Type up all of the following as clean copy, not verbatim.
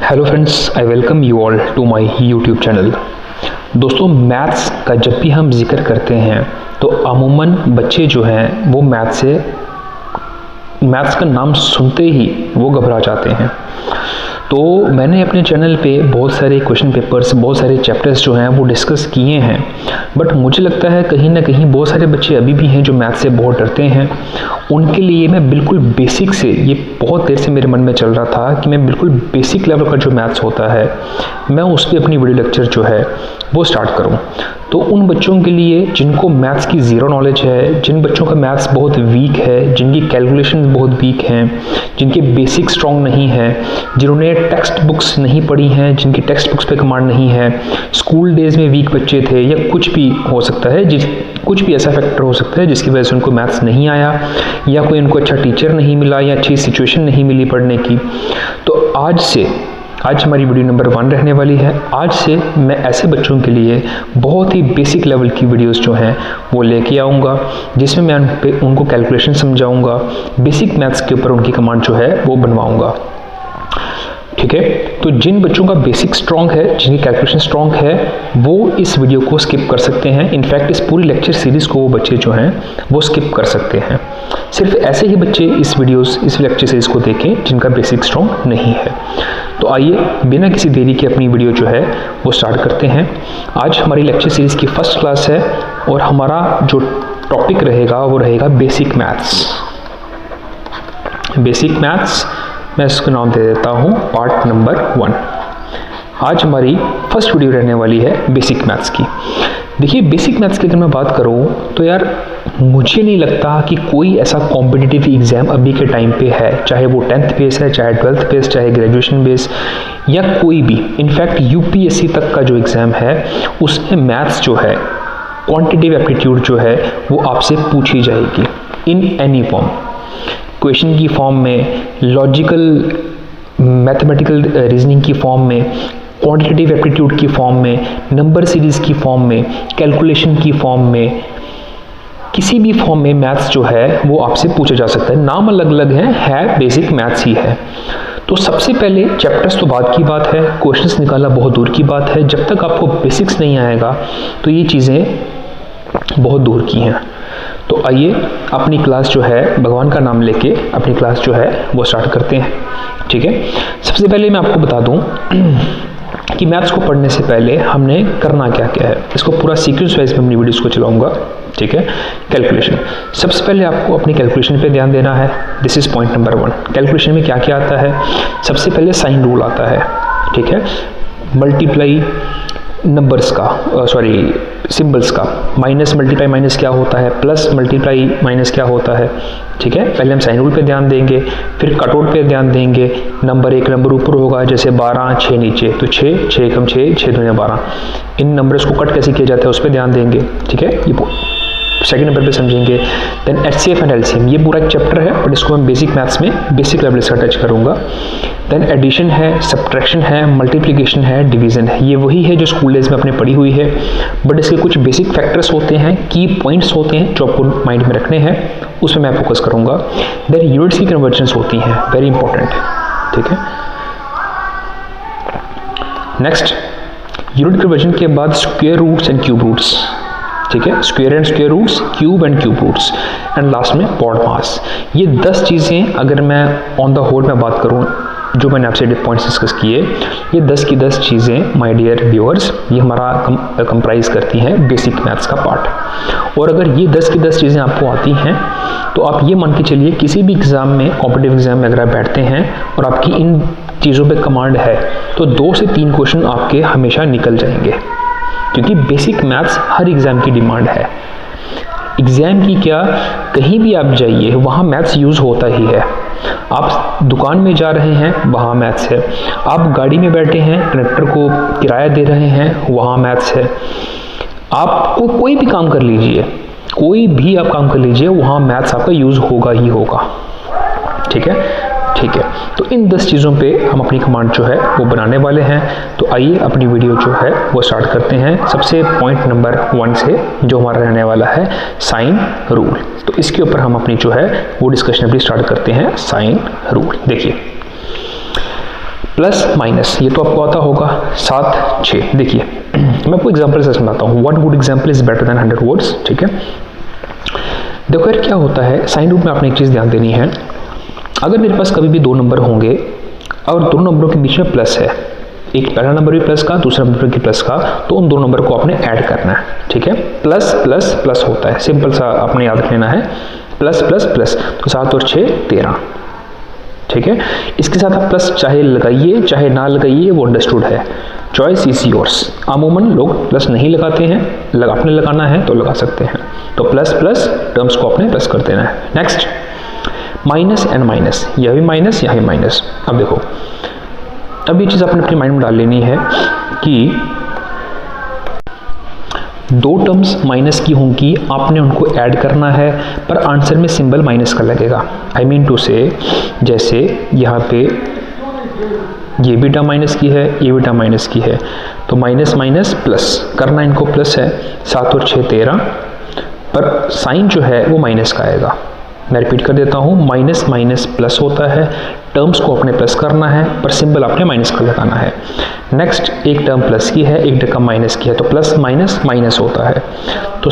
Hello friends, I welcome you all to my YouTube channel. दोस्तों, maths का जब भी हम जिक्र करते हैं तो अमूमन बच्चे जो हैं वो मैथ्स का नाम सुनते ही वो घबरा जाते हैं। तो मैंने अपने चैनल पे बहुत सारे क्वेश्चन पेपर्स, बहुत सारे चैप्टर्स जो हैं वो डिस्कस किए हैं, बट मुझे लगता है कहीं ना कहीं बहुत सारे बच्चे अभी भी हैं जो मैथ्स से बहुत डरते हैं। उनके लिए मैं बिल्कुल बेसिक से, ये बहुत देर से मेरे मन में चल रहा था कि मैं बिल्कुल बेसिक लेवल का जो मैथ्स होता है मैं उस पर अपनी वीडियो लेक्चर जो है वो स्टार्ट करूं। तो उन बच्चों के लिए जिनको मैथ्स की ज़ीरो नॉलेज है, जिन बच्चों का मैथ्स बहुत वीक है, जिनकी कैलकुलेशन बहुत वीक हैं, जिनके बेसिक स्ट्रॉन्ग नहीं है, जिन्होंने टेक्स्ट बुक्स नहीं पढ़ी हैं, जिनकी टेक्स्ट बुक्स पे कमांड नहीं है, स्कूल डेज़ में वीक बच्चे थे, या कुछ भी हो सकता है, कुछ भी ऐसा फैक्टर हो सकता है जिसकी वजह से उनको मैथ्स नहीं आया, या कोई उनको अच्छा टीचर नहीं मिला, या अच्छी सिचुएशन नहीं मिली पढ़ने की। तो आज हमारी वीडियो नंबर 1 रहने वाली है। आज से मैं ऐसे बच्चों के लिए बहुत ही बेसिक लेवल की वीडियोस जो हैं वो लेके आऊँगा, जिसमें मैं उनको कैलकुलेशन समझाऊँगा, बेसिक मैथ्स के ऊपर उनकी कमांड जो है वो बनवाऊँगा। ठीक है, तो जिन बच्चों का बेसिक स्ट्रॉन्ग है, जिनकी कैलकुलेशन स्ट्रॉन्ग है, वो इस वीडियो को स्किप कर सकते हैं। इनफैक्ट इस पूरी लेक्चर सीरीज़ को वो बच्चे जो हैं वो स्किप कर सकते हैं। सिर्फ ऐसे ही बच्चे इस लेक्चर सीरीज़ को देखें जिनका बेसिक स्ट्रॉन्ग नहीं है। तो आइए बिना किसी देरी के अपनी वीडियो जो है वो स्टार्ट करते हैं। आज हमारी लेक्चर सीरीज़ की फर्स्ट क्लास है और हमारा जो टॉपिक रहेगा वो रहेगा बेसिक मैथ्स। बेसिक मैथ्स, मैं इसको नाम दे देता हूँ पार्ट नंबर 1। आज हमारी फर्स्ट वीडियो रहने वाली है बेसिक मैथ्स की। देखिए, बेसिक मैथ्स की अगर मैं बात करूँ तो यार मुझे नहीं लगता कि कोई ऐसा कॉम्पिटिटिव एग्ज़ाम अभी के टाइम पे है, चाहे वो 10th बेस है, चाहे 12th बेस, चाहे ग्रेजुएशन बेस, या कोई भी। इनफैक्ट यूपीएससी तक का जो एग्ज़ाम है उसमें मैथ्स जो है, क्वांटिटेटिव एप्टीट्यूड जो है वो आपसे पूछी जाएगी इन एनी फॉर्म, क्वेश्चन की फॉर्म में, लॉजिकल मैथमेटिकल रीजनिंग की फॉर्म में, क्वांटिटेटिव एप्टीट्यूड की फॉर्म में, नंबर सीरीज़ की फॉर्म में, कैलकुलेशन की फॉर्म में, किसी भी फॉर्म में मैथ्स जो है वो आपसे पूछा जा सकता है। नाम अलग अलग है बेसिक मैथ्स ही है। तो सबसे पहले चैप्टर्स तो बाद की बात है, क्वेश्चंस निकालना बहुत दूर की बात है। जब तक आपको बेसिक्स नहीं आएगा तो ये चीज़ें बहुत दूर की हैं। तो आइए अपनी क्लास जो है, भगवान का नाम लेके अपनी क्लास जो है वो स्टार्ट करते हैं। ठीक है, सबसे पहले मैं आपको बता दूं कि मैथ्स को पढ़ने से पहले हमने करना क्या क्या है। इसको पूरा सीक्वेंस वाइज में अपनी वीडियोस को चलाऊंगा। ठीक है, कैलकुलेशन, सबसे पहले आपको अपनी कैलकुलेशन पे ध्यान देना है। This is point number 1। Calculation में क्या क्या आता है? सबसे पहले साइन रूल आता है। ठीक है, मल्टीप्लाई नंबर्स का, सिंबल्स का, माइनस मल्टीप्लाई माइनस क्या होता है, प्लस मल्टीप्लाई माइनस क्या होता है। ठीक है, पहले हम साइन रूल पे ध्यान देंगे, फिर कटआउट पे ध्यान देंगे। नंबर एक नंबर ऊपर होगा, जैसे 12, 6 नीचे, तो 6, 6 कम 6, 6 दूनी 12। इन नंबर्स को कट कैसे किया जाता है उस पर ध्यान देंगे। ठीक है, ये सेकंड नंबर पे समझेंगे। देन एचसीएफ एंड एलसीएम, ये पूरा एक चैप्टर है, बट इसको मैं बेसिक मैथ्स में बेसिक लेवल से टच करूंगा। देन एडिशन है, सब्ट्रैक्शन है, मल्टीप्लिकेशन है, डिवीजन है। ये वही है जो स्कूल डेज में आपने पढ़ी हुई है, बट इसके कुछ बेसिक फैक्टर्स होते हैं, की पॉइंट्स होते हैं जो आपको माइंड में रखने हैं, उसमें मैं फोकस करूंगा। देन यूनिट्स की कन्वर्जन्स होती हैं, वेरी इंपॉर्टेंट। ठीक है, नेक्स्ट यूनिट कन्वर्जन के बाद square roots and cube roots. ठीक है, square and square roots, cube and cube roots, and last में पॉड मास। ये 10 चीज़ें अगर मैं ऑन द होल में बात करूँ, जो मैंने आपसे पॉइंट्स डिस्कस किए, ये 10 की 10 चीज़ें माय डियर व्यूअर्स, ये हमारा कंप्राइज करती हैं बेसिक मैथ्स का पार्ट। और अगर ये 10 की 10 चीज़ें आपको आती हैं तो आप ये मान के चलिए किसी भी एग्ज़ाम में, कॉम्पिटिटिव एग्ज़ाम में अगर आप बैठते हैं और आपकी इन चीज़ों पर कमांड है तो 2 से 3 क्वेश्चन आपके हमेशा निकल जाएंगे, क्योंकि बेसिक मैथ्स हर एग्ज़ाम की डिमांड है। एग्ज़ाम की क्या, कहीं भी आप जाइए वहाँ मैथ्स यूज़ होता ही है। आप दुकान में जा रहे हैं, वहाँ मैथ्स है। आप गाड़ी में बैठे हैं, कंडक्टर को किराया दे रहे हैं, वहाँ मैथ्स है। आपको कोई भी काम कर लीजिए, कोई भी आप काम कर लीजिए, वहाँ मैथ्स आपका यूज़ होगा ही होगा। ठीक है, ठीक है, तो इन 10 चीज़ों पे हम अपनी कमांड जो है वो बनाने वाले हैं। तो आइए अपनी वीडियो जो है वो स्टार्ट करते हैं सबसे पॉइंट नंबर 1 से, जो हमारा रहने वाला है साइन रूल। तो इसके ऊपर हम अपनी जो है वो डिस्कशन अपनी स्टार्ट करते हैं, साइन रूल। देखिए, प्लस माइनस, ये तो आपको आता होगा 7 6। देखिए मैं आपको एग्जाम्पल से समझाता हूँ, 1 good example is better than 100 words. ठीक है, देखो यार क्या होता है, साइन रूल में आपने एक चीज़ ध्यान देनी है। अगर मेरे पास कभी भी 2 नंबर होंगे और दोनों नंबरों के बीच में प्लस है, एक पहला नंबर भी प्लस का, दूसरा नंबर भी प्लस का, तो उन दोनों नंबर को आपने ऐड करना है। ठीक है, प्लस प्लस प्लस होता है, सिंपल सा आपने याद रखना है, प्लस प्लस प्लस, तो 7 और 6 13। ठीक है, इसके साथ आप प्लस चाहे लगाइए चाहे ना लगाइए, वो अंडरस्टूड है, चॉइस इज योर्स। अमूमन लोग प्लस नहीं लगाते हैं, आपने लगाना है तो लगा सकते हैं। तो प्लस प्लस टर्म्स को आपने प्लस कर देना है। नेक्स्ट, माइनस एंड माइनस, यह भी माइनस यह भी माइनस। अब देखो, अब ये चीज़ आपने अपने माइंड में डाल लेनी है कि 2 टर्म्स माइनस की होंगी, आपने उनको ऐड करना है, पर आंसर में सिंबल माइनस का लगेगा। आई मीन टू से, जैसे यहाँ पे ये भी टर्म माइनस की है, ये भी टर्म माइनस की है, तो माइनस माइनस प्लस करना, इनको प्लस है, 7 और 6 13, पर साइन जो है वो माइनस का आएगा। मैं रिपीट कर देता हूँ, माइनस माइनस प्लस होता है, टर्म्स को आपने प्लस करना है, पर सिंबल आपने माइनस का लगाना है। नेक्स्ट, एक टर्म प्लस की है, एक टर्म माइनस की है, तो प्लस माइनस माइनस होता है, तो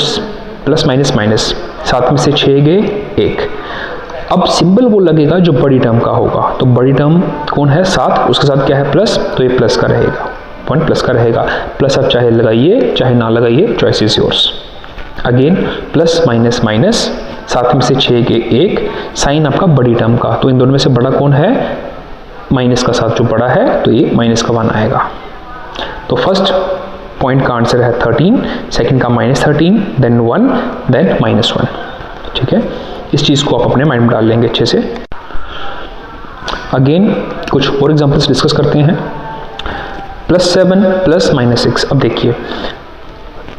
प्लस माइनस माइनस, 7 में से 6 गए 1। अब सिंबल वो लगेगा जो बड़ी टर्म का होगा, तो बड़ी टर्म कौन है 7, उसके साथ क्या है प्लस, तो ये प्लस का रहेगा, 1 प्लस का रहेगा। प्लस आप चाहे लगाइए चाहे ना लगाइए, choice is yours. Again plus minus minus, 7 में से 6 के 1, साइन आपका बड़ी टर्म का, तो इन दोनों में से बड़ा कौन है, माइनस का 7 जो बड़ा है, तो ये माइनस का 1 आएगा। तो फर्स्ट पॉइंट का आंसर है 13, सेकंड का -13, देन 1, देन -1। ठीक है, इस चीज़ को आप अपने माइंड में डाल लेंगे अच्छे से। अगेन कुछ और एग्जांपल्स डिस्कस करते हैं। +7 प्लस -6, अब देखिए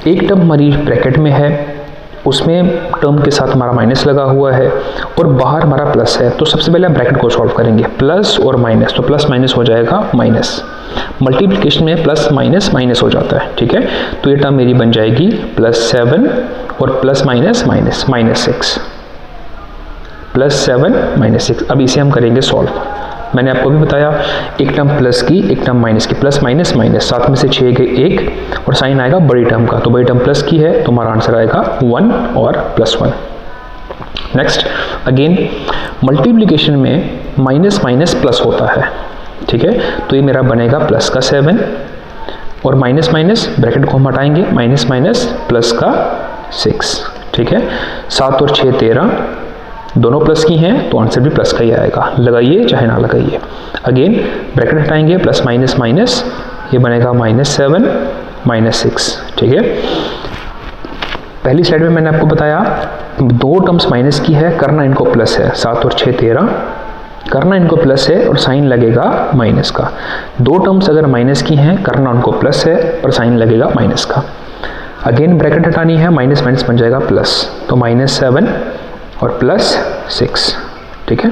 एक टर्म हमारी ब्रैकेट में है, उसमें टर्म के साथ हमारा माइनस लगा हुआ है और बाहर हमारा प्लस है, तो सबसे पहले हम ब्रैकेट को सॉल्व करेंगे, प्लस और माइनस, तो प्लस माइनस हो जाएगा माइनस। मल्टीप्लिकेशन में प्लस माइनस माइनस हो जाता है। ठीक है, तो ये टर्म मेरी बन जाएगी +7 और प्लस माइनस माइनस -6, +7 -6। अब इसे हम करेंगे सॉल्व। मैंने आपको भी बताया, एक टर्म प्लस की एक टर्म माइनस की, प्लस माइनस माइनस, 7 में से 6 गए 1 और साइन आएगा बड़ी टर्म का, तो बड़ी टर्म प्लस की है, तो हमारा आंसर आएगा 1 और +1। नेक्स्ट, अगेन मल्टीप्लिकेशन में माइनस माइनस प्लस होता है। ठीक है, तो ये मेरा बनेगा प्लस का 7 और माइनस माइनस ब्रैकेट को हम हटाएंगे, माइनस माइनस प्लस का 6। ठीक है, 7 और 6 13, दोनों प्लस की हैं तो आंसर भी प्लस का ही आएगा, लगाइए चाहे ना लगाइए। अगेन ब्रैकेट हटाएंगे, प्लस माइनस माइनस, ये बनेगा -7 -6। ठीक है, पहली स्लाइड में मैंने आपको बताया 2 टर्म्स माइनस की है, करना इनको प्लस है, 7 और 6 13, करना इनको प्लस है और साइन लगेगा माइनस का। 2 टर्म्स अगर माइनस की हैं, करना उनको प्लस है और साइन लगेगा माइनस का। अगेन ब्रैकेट हटानी है, माइनस माइनस बन जाएगा प्लस, तो -7 और +6। ठीक है,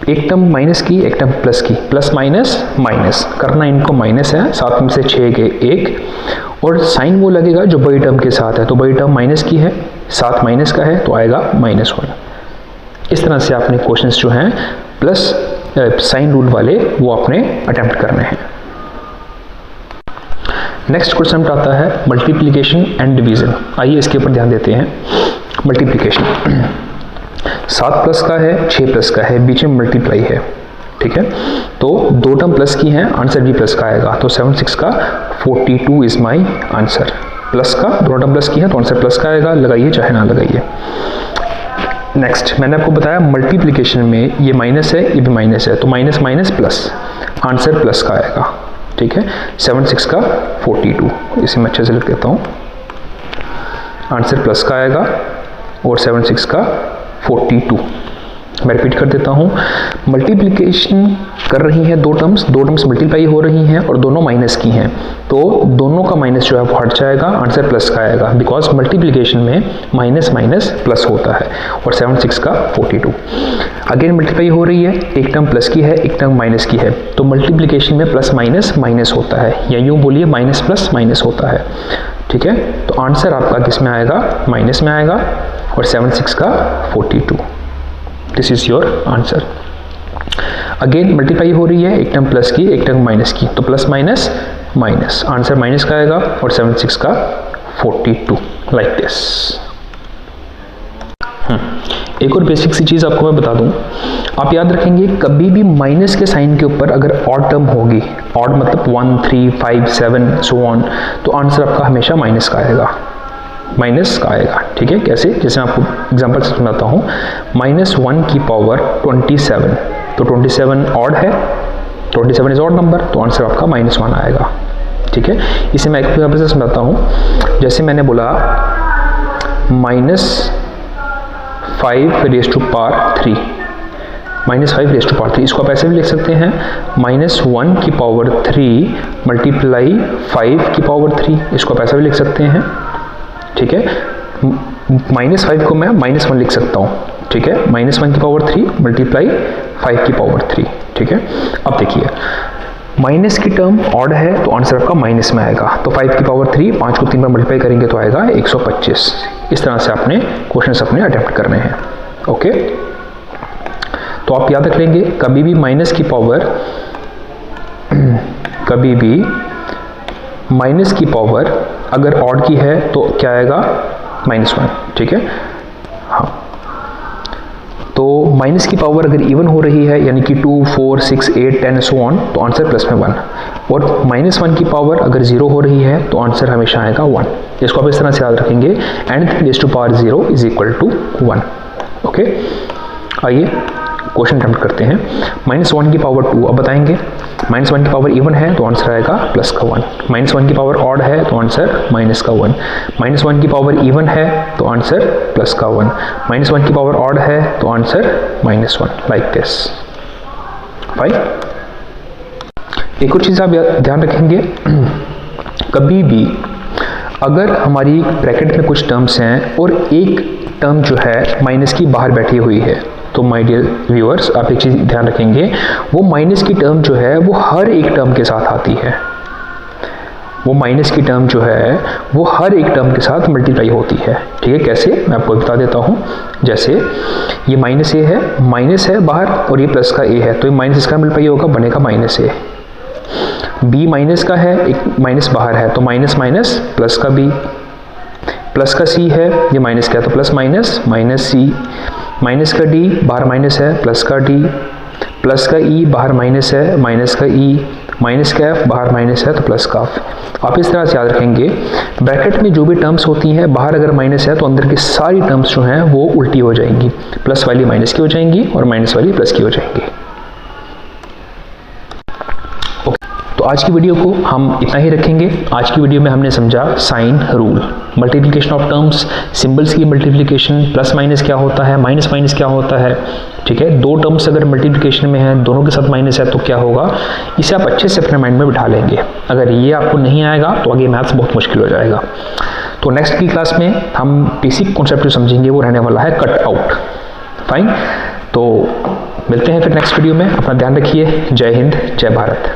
एक टर्म माइनस की एक टर्म प्लस की, प्लस माइनस माइनस, करना इनको माइनस है, 7 में से 6 गए 1 और साइन वो लगेगा जो बड़ी टर्म के साथ है, तो बड़ी टर्म माइनस की है, 7 माइनस का है, तो आएगा -1। इस तरह से आपने क्वेश्चंस जो हैं प्लस साइन रूल वाले वो आपने अटेम्प्ट करने हैं। नेक्स्ट क्वेश्चन आता है मल्टीप्लिकेशन एंड डिवीजन। आइए इसके ऊपर ध्यान देते हैं। मल्टीप्लिकेशन 7 प्लस का है, 6 प्लस का है, बीच में मल्टीप्लाई है। ठीक है, तो 2 टर्म प्लस की हैं, आंसर भी प्लस का आएगा, तो 7 6 का 42 इज माई आंसर। प्लस का 2 टर्म प्लस की है तो आंसर प्लस का आएगा, लगाइए चाहे ना लगाइए। नेक्स्ट, मैंने आपको बताया मल्टीप्लिकेशन में ये माइनस है, ये भी माइनस है, तो minus minus plus, answer plus का आएगा। ठीक है, 7 6 का 42, इसे मैं अच्छे से लिख देता हूँ, आंसर प्लस का आएगा और 7 6 का 42। मैं रिपीट कर देता हूँ, मल्टीप्लिकेशन कर रही हैं 2 टर्म्स मल्टीप्लाई हो रही हैं और दोनों माइनस की हैं, तो दोनों का माइनस जो है वो हट जाएगा, आंसर प्लस का आएगा, बिकॉज मल्टीप्लिकेशन में माइनस माइनस प्लस होता है, और 7 6 का 42। अगेन मल्टीप्लाई हो रही है, एक टर्म प्लस की है एक टर्म माइनस की है, तो मल्टीप्लिकेशन में प्लस माइनस माइनस होता है, या यूँ बोलिए माइनस प्लस माइनस होता है। ठीक है, तो आंसर आपका किस में आएगा, माइनस में आएगा, और 7 6 का 42। This is your answer. Again multiply हो रही है, एक टर्म प्लस की एक टर्म माइनस की, तो plus minus minus, answer minus का आएगा और 7 6 का 42 लाइक दिस। एक और बेसिक सी चीज़ आपको मैं बता दूं, आप याद रखेंगे कभी भी माइनस के साइन के ऊपर अगर ऑड टर्म होगी, ऑड मतलब 1 3 5 7 सो ऑन, तो आंसर आपका हमेशा माइनस का आएगा, माइनस का आएगा। ठीक है, कैसे? जैसे मैं आपको एग्जांपल से सुनाता हूँ। -1 की पावर 27, तो 27 ऑड है, 27 इज ऑड नंबर, तो आंसर आपका -1 आएगा। ठीक है, इसे मैं एक एग्जांपल से सुनाता हूँ। जैसे मैंने बोला -5 raise to power 3, -5 raise to power 3, इसको आप ऐसे भी लिख सकते हैं -1 की पावर 3 मल्टीप्लाई 5 की पावर 3, इसको आप ऐसा भी लिख सकते हैं। ठीक है, -5 को मैं -1 लिख सकता हूँ। ठीक है, -1 की पावर 3 मल्टीप्लाई 5 की पावर 3। ठीक है, अब देखिए माइनस की टर्म ऑड है तो आंसर आपका माइनस में आएगा, तो 5 की पावर 3, 5 को 3 बार मल्टीप्लाई करेंगे तो आएगा 125। इस तरह से आपने क्वेश्चंस अपने अटेम्प्ट करने हैं। ओके, तो आप याद रख लेंगे कभी भी माइनस की पावर कभी भी माइनस की पावर अगर ऑड की है तो क्या आएगा? -1। ठीक है, हाँ, तो माइनस की पावर अगर इवन हो रही है यानी कि 2 4 6 8 10 सो ऑन, तो आंसर प्लस में 1, और -1 की पावर अगर 0 हो रही है तो आंसर हमेशा आएगा 1। इसको आप इस तरह से याद रखेंगे, anything raise to power 0 is equal to 1। Okay, आइए क्वेश्चन अटेम्प्ट करते हैं। -1 की पावर 2, अब बताएंगे -1 की पावर इवन है तो आंसर आएगा प्लस का 1, -1 की पावर ऑड है तो आंसर माइनस का 1, -1 की पावर इवन है तो आंसर प्लस का 1, -1 की पावर ऑड है तो आंसर -1, लाइक दिस। फाइन। एक और चीज़ आप ध्यान रखेंगे, कभी भी अगर हमारी ब्रैकेट में कुछ टर्म्स हैं और एक टर्म जो है माइनस की बाहर बैठी हुई है, तो माय डियर व्यूअर्स आप एक चीज़ ध्यान रखेंगे, वो माइनस की टर्म जो है वो हर एक टर्म के साथ आती है, वो माइनस की टर्म जो है वो हर एक टर्म के साथ मल्टीप्लाई होती है। ठीक है, कैसे? मैं आपको बता देता हूँ। जैसे ये माइनस ए है, माइनस है बाहर और ये प्लस का ए है, तो ये माइनस इसका मल्टीप्लाई होगा, बनेगा -a। बी माइनस का है, एक माइनस बाहर है, तो माइनस माइनस प्लस का बी, प्लस का सी है, ये माइनस का है तो प्लस माइनस सी, माइनस का डी बाहर माइनस है, प्लस का डी, प्लस का ई बाहर माइनस है, माइनस का ई, माइनस का एफ बाहर माइनस है तो प्लस का एफ। आप इस तरह से याद रखेंगे, ब्रैकेट में जो भी टर्म्स होती हैं बाहर अगर माइनस है तो अंदर की सारी टर्म्स जो हैं वो उल्टी हो जाएंगी, प्लस वाली माइनस की हो जाएंगी और माइनस वाली प्लस की हो जाएंगी। तो आज की वीडियो को हम इतना ही रखेंगे। आज की वीडियो में हमने समझा sign rule, multiplication of terms, symbols की मल्टीप्लिकेशन, प्लस माइनस क्या होता है, माइनस माइनस क्या होता है। ठीक है, दो टर्म्स अगर मल्टीप्लिकेशन में हैं, दोनों के साथ माइनस है तो क्या होगा, इसे आप अच्छे से अपने माइंड में बिठा लेंगे। अगर ये आपको नहीं आएगा तो आगे मैथ्स बहुत मुश्किल हो जाएगा। तो नेक्स्ट की क्लास में हम बेसिक कॉन्सेप्ट जो समझेंगे वो रहने वाला है कट आउट। फाइन, तो मिलते हैं फिर नेक्स्ट वीडियो में। अपना ध्यान रखिए। जय हिंद, जय भारत।